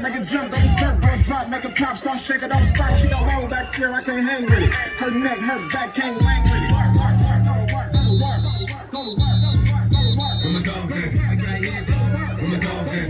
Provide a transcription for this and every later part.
Make it jump, don't jerk, don't drop, make it pop, stop, shake it, don't stop. She got roll back there, I can't hang with it. Her neck, her back, can't lang with it. Go to work. Where my dogs at? Where my dogs at?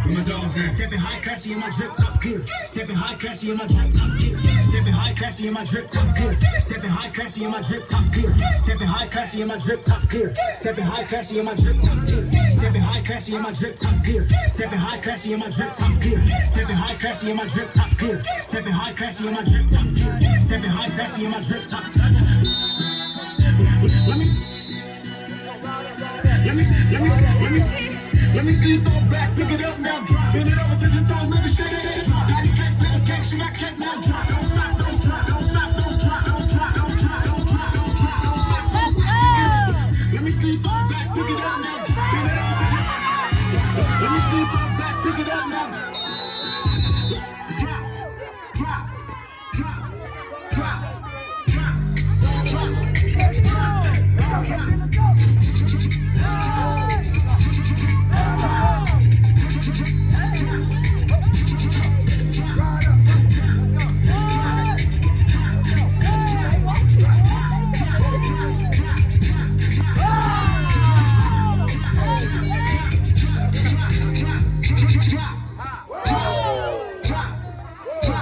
Where my dogs at? Stepping high, classy in my drip top tier. Stepping high, classy in my drip top tier. Stepping high, classy in my drip top tier. Stepping high, classy in my drip top tier. Stepping high, classy in my drip top tier. Stepping high, classy in my drip top tier. Stepping high, classy in my drip top tier. Stepping high, classy in my drip top tier. Stepping high, classy in my drip top tier. Stepping high, classy in my drip top tier. Stepping high, classy in my drip top tier. Let me see you throw it back, pick it up now, drop. Bend it over to the toes, make it shake, drop. Got it cake, little cake, she got cake now, drop. Don't stop, don't drop, don't stop, don't drop, don't drop, don't drop, don't drop, don't drop, don't stop, don't stop, pick it up. Let me see you throw it back, pick it up now, drop. Bend it over to the let me see you throw it back, pick it up now.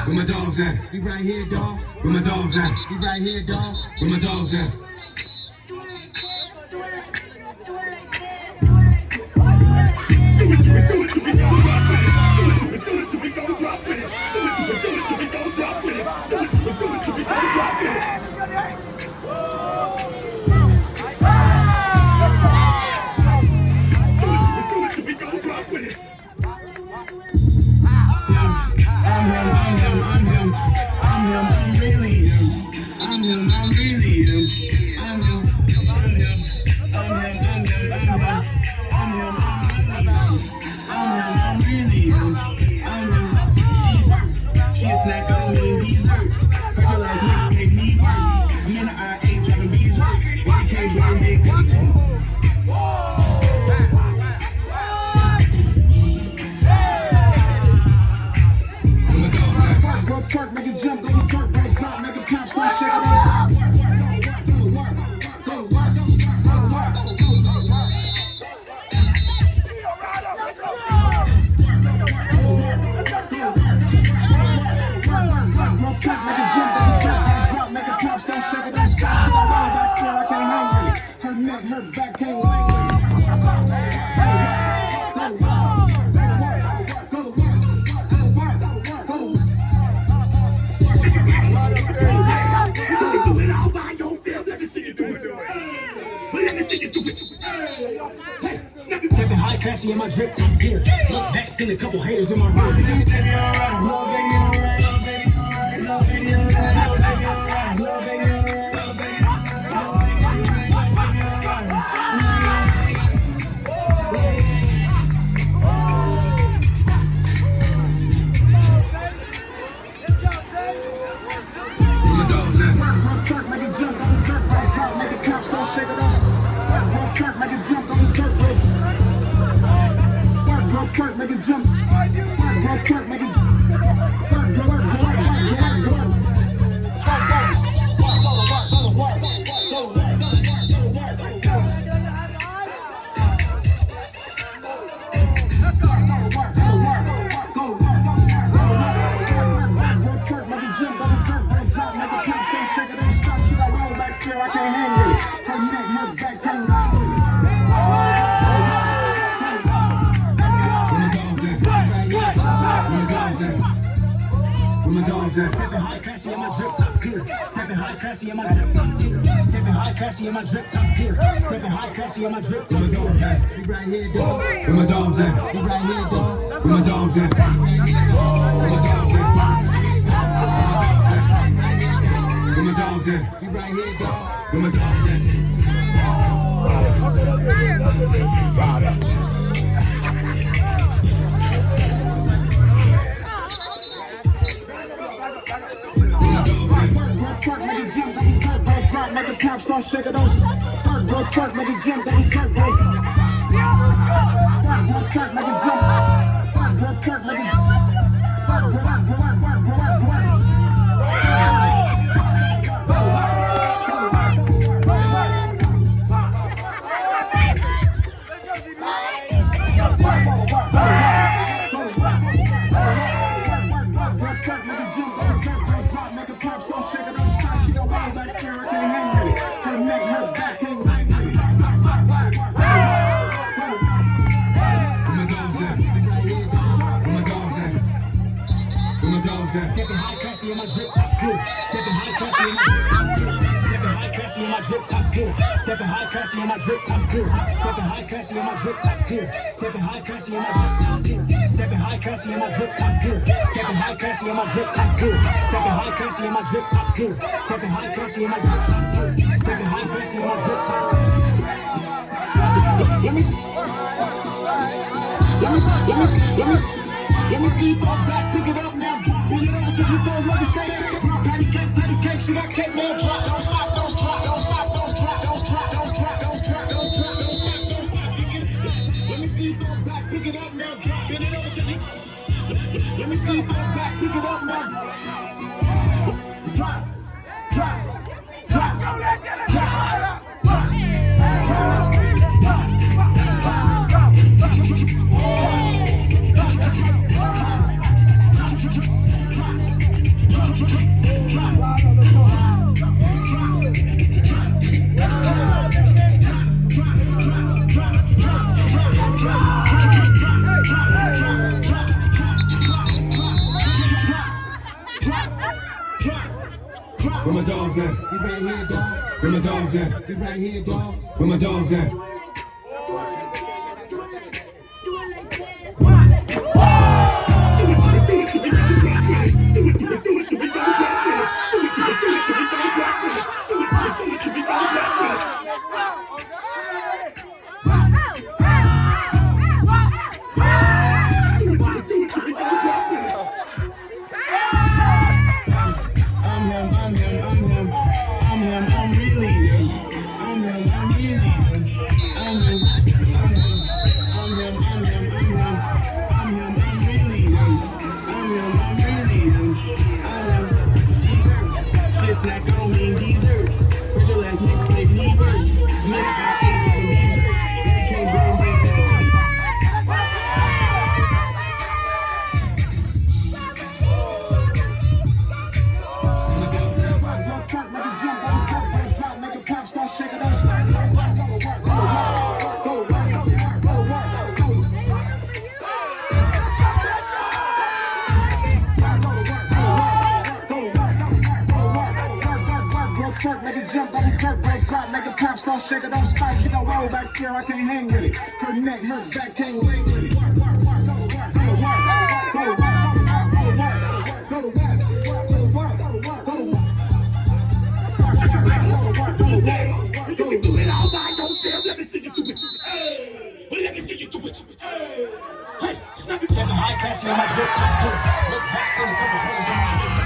Where my dogs at? We right here, dog. Where my dogs at? We right here, dog. Where my dogs at? Stepping high, classy in my drip top tier. Look back, seen a couple haters in my room. Little baby alright, little baby alright, little baby alright, little baby alright, little baby alright, little baby alright, little baby make it jump. Make it Stepping high, classy in my drip top tier. Stepping high, classy in my drip top tier. Stepping high, classy in my drip top tier. Stepping high, classy in my drip top tier. We right here, dog. Where my dogs at? We right here, dog. Where my dogs at? Where my dogs at? Where my dogs at? We right here, dog. Where my dogs at? good. Stepping high, classy in my drip top good. Stepping high, classy in my drip top good. Stepping high, classy in my drip top good. Stepping high, classy in my drip top good. Stepping high, classy in my drip top good. Stepping high, classy in my drip top good. Stepping high, classy in my drip top good. Stepping high, classy in my drip top good. Stepping high, classy in my drip top good. Stepping high, classy in my drip top good. Let me see. Let me see you throw it back, pick it up now, bend it over till your toes make a shake. Patty cake, she got cake now. Drop, don't stop, don't stop, don't stop, don't stop, don't stop, don't stop, don't stop, don't stop, don't stop, don't stop. Let me see you throw it back, pick it up now, bend it over till you. Let me see you throw it back, pick it up now. Drop, drop, drop, drop. Where my dogs at? You right here, dog. Where my dogs at? You right here, dog. Where my dogs at? Shake it, don't stop, she gon' roll back here, I can't hang with it. Her neck, her back, can't wait with it. Go to work, go to work, go to work, go to work, go to work, go to work, go to work, go to work. You can do it all by yourself, let me see you do it. Hey, well, let me see you do it. Hey, snap it. There's a high class in my drip top good. Look back, see a couple holes in my drip.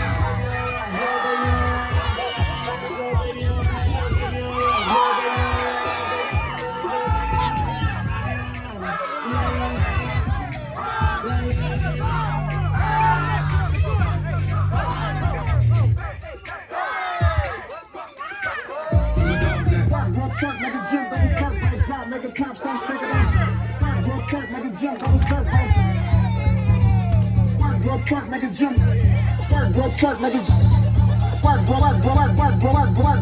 Truck, make a jump, don't truck, break drop, make a pop, stop, shake it out. Work, truck, make a jump, don't truck, break. Work, truck, make a jump. Work, truck, make a work, go to work.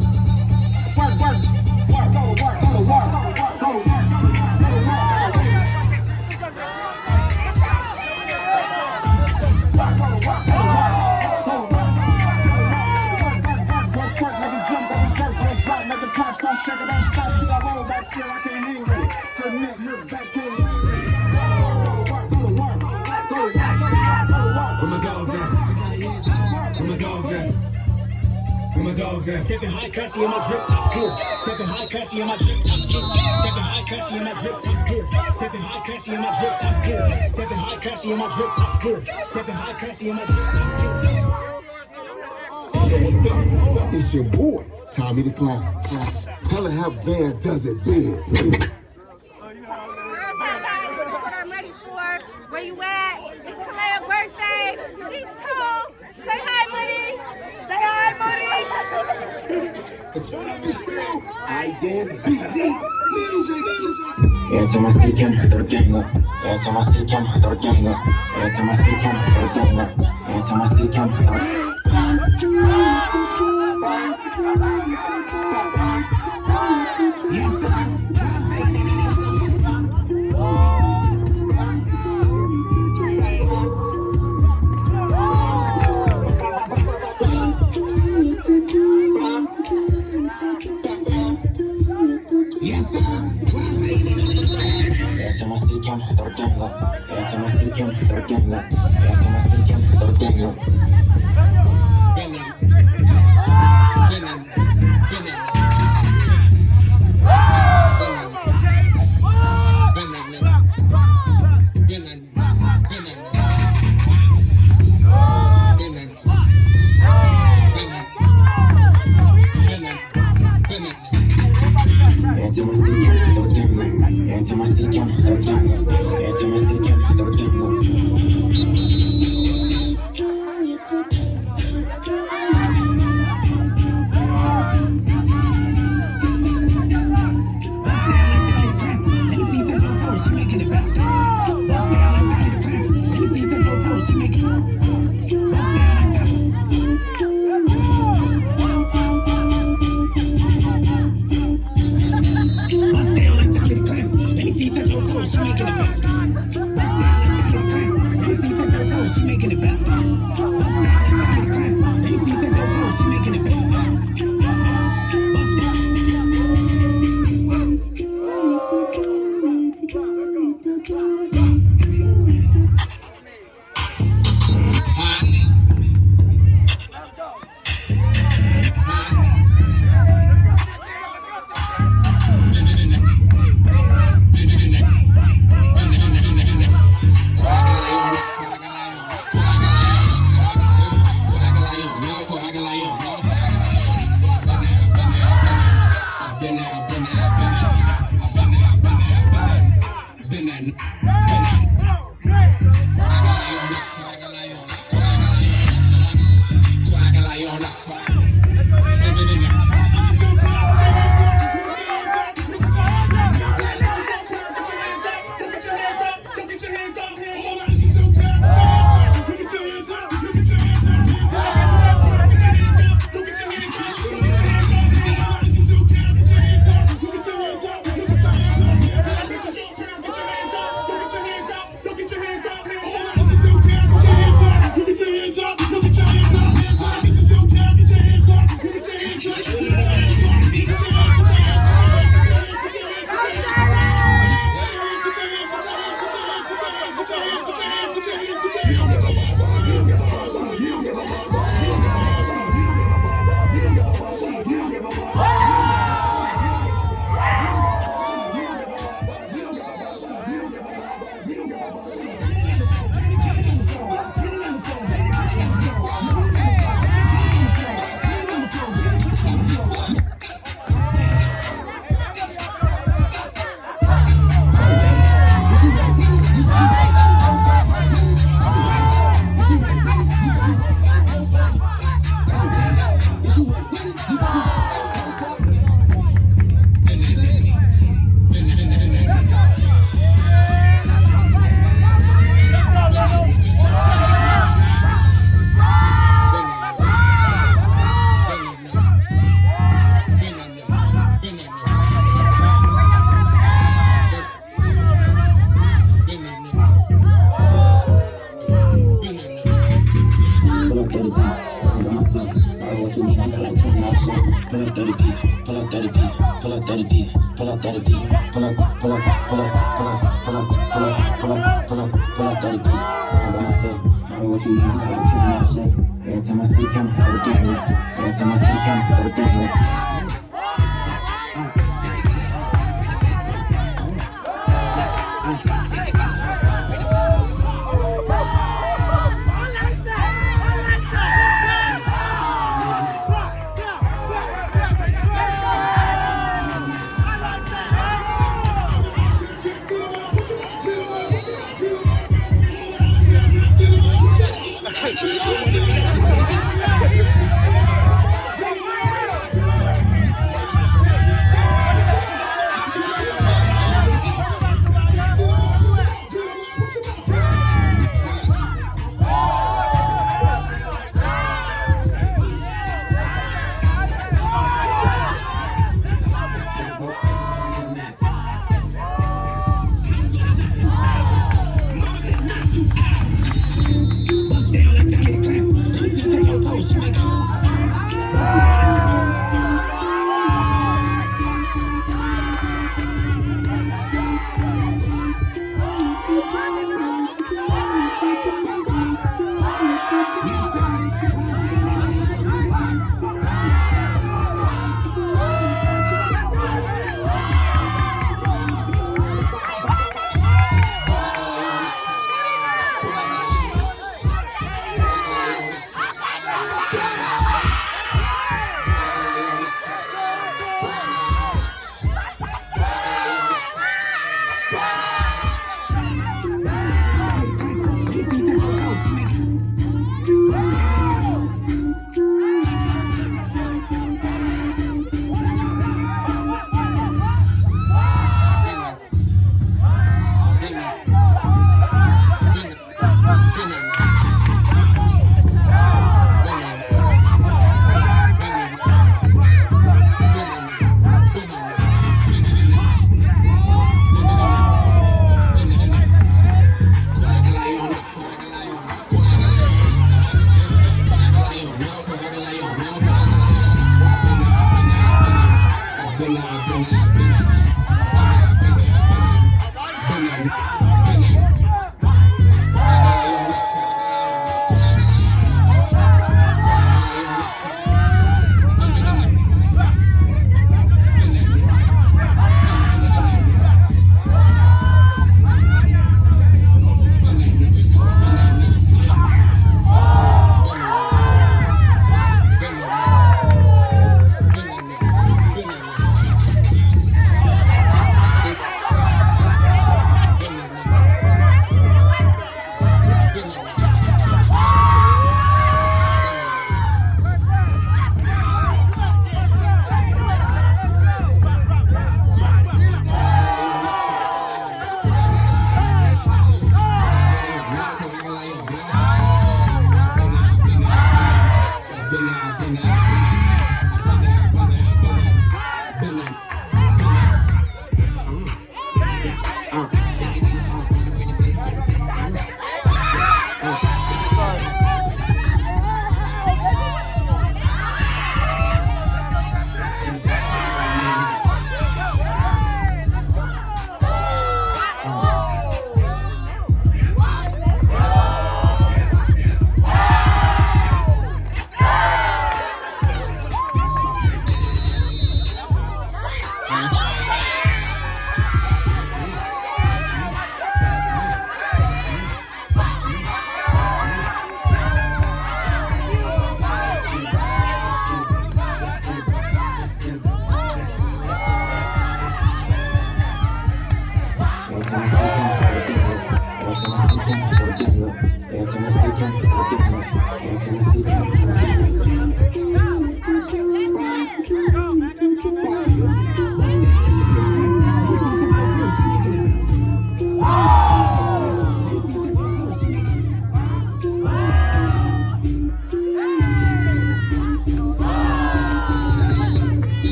Check it out, stop, she got roll back here, I can't hang with it. Her neck, her back, can't wait with it. Go to work, go to work, go to work, go to work. Where my dogs at? Where my dogs at? Where my dogs at? Stepping high, classy in my drip top good. Stepping high, classy in my drip top good. Stepping high, classy in my drip top good. Stepping high, classy in my drip top good. Stepping high, classy in my drip top good. Stepping high, classy in my drip top good. Yo, what's up? It's your boy, Tommy the Clown. Tell her how bad does it big. That's what I'm ready for. Where you at? It's Kalea's birthday. She tall. Say hi, Buddy. Say hi, Buddy. The turn up is real. I dance busy. Music. Every time I see the camera, throw the gang up. Every time I see the camera, throw the gang up. Every time I see the camera, throw the gang up. Every time I see the camera, throw the Yes, sir. time I see the camera, throw the gang up. Every time I see the camera, throw the gang up. Every time I see the camera, throw the gang up. Every time I see the camera, throw the gang up. Every time I see the camera, throw the gang up. Every time I see the camera, throw the gang up. Let me see you touch your toes, she making it bounce. Bust down like Tommy the Clown. Let me see you touch your toes, she making it bust down like Tommy. Bust down like Tommy the Clown. Let me see you touch your toes, she making it bounce. Bust down like Tommy the Clown. Let me see you touch your toes, she making it bounce. Bust down like Tommy the Clown. Let me see you touch your toes, she making it bounce. Bust down. Every time I see the camera, throw the gang up. Every time I see the camera, throw the gang up. Bust down like Tommy the Clown.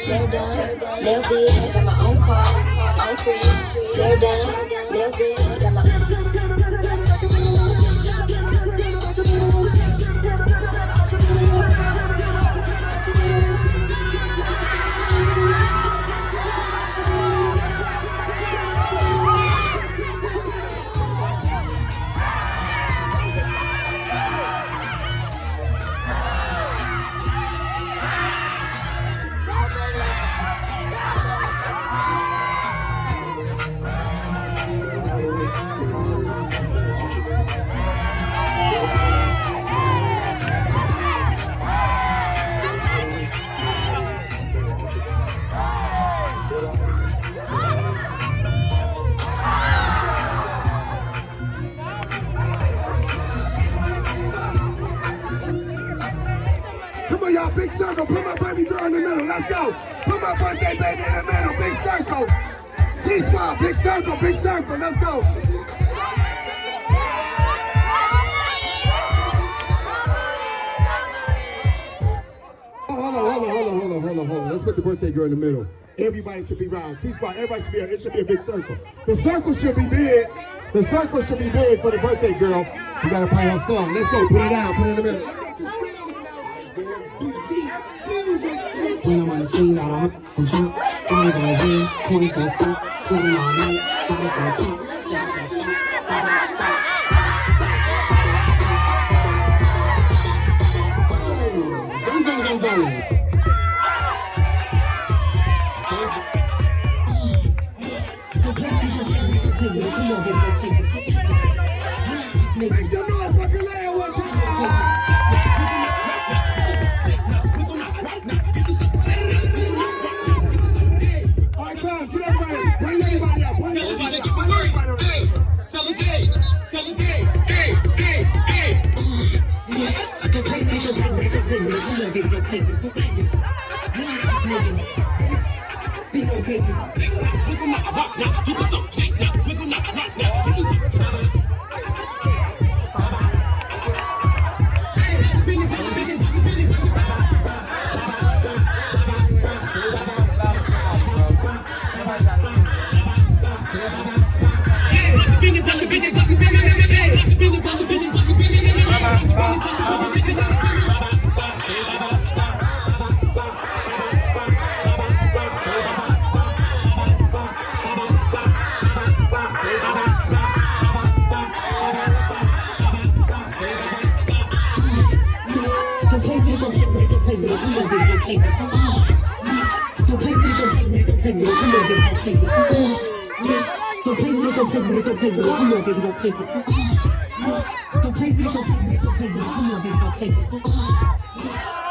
Nails done, nails did, got my own car, own crib. Nails done, nails did, got my Come on, y'all, big circle. Put my baby girl in the middle. Let's go. Put my birthday baby in the middle. Big circle. T-Squad, big circle, big circle. Let's go. Hold on. Let's put the birthday girl in the middle. Everybody should be round. T-Squad, everybody should be, it should be a big circle. The circle should be big. The circle should be big for the birthday girl. We gotta play her song. Let's go, put it down, put it in the middle. When I'm on the scene, I hook and jump. I'm gonna win, coins gon' stop. Putting all night, I'm gonna jump. Stop and stop. Zone. Make some noise for Kalea, what's up? All right, class, get everybody. Bring everybody up. Bring everybody up. Bring everybody up. Hey, tell them gay. Hey. Don't play with it, don't play with it, don't play with it. Come on, baby, don't play with it. Yeah. Don't play with it, don't play with it, don't play with it. Come on, baby, don't play with it. Don't play with it, don't play with it, don't play with it. Come on, baby, don't play with it.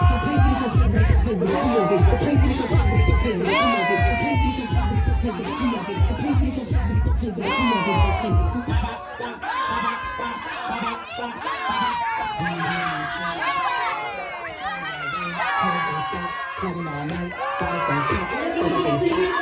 Don't play with it, don't play with it, don't play with it. Come on, baby, don't play with it, don't play with it, don't play with it. Come on, baby, don't play with it, don't play with it, don't play with it. Come on, baby, don't play with it, don't play with it. Come on, baby, don't play with it, don't play with it. Come on, baby, don't play with it. Calling all night, bottles don't count, stay up in the seat,